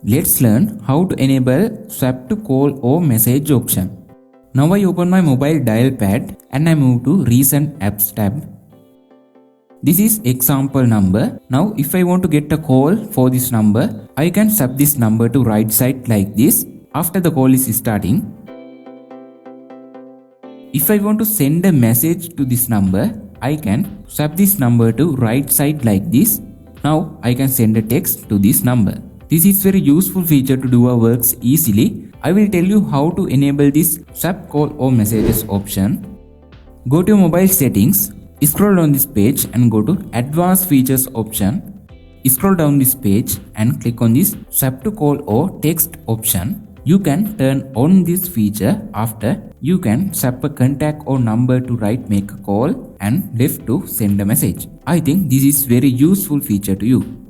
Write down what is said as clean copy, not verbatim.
Let's learn how to enable swap to call or message option. Now I open my mobile dial pad and I move to recent apps tab. This is example number. Now if I want to get a call for this number, I can swap this number to right side like this after the call is starting. If I want to send a message to this number, I can swap this number to right side like this. Now I can send a text to this number. This is very useful feature to do our works easily. I will tell you how to enable this swap call or messages option. Go to mobile settings, scroll down this page and go to advanced features option. Scroll down this page and click on this swap to call or text option. You can turn on this feature after you can swap a contact or number to right make a call and left to send a message. I think this is very useful feature to you.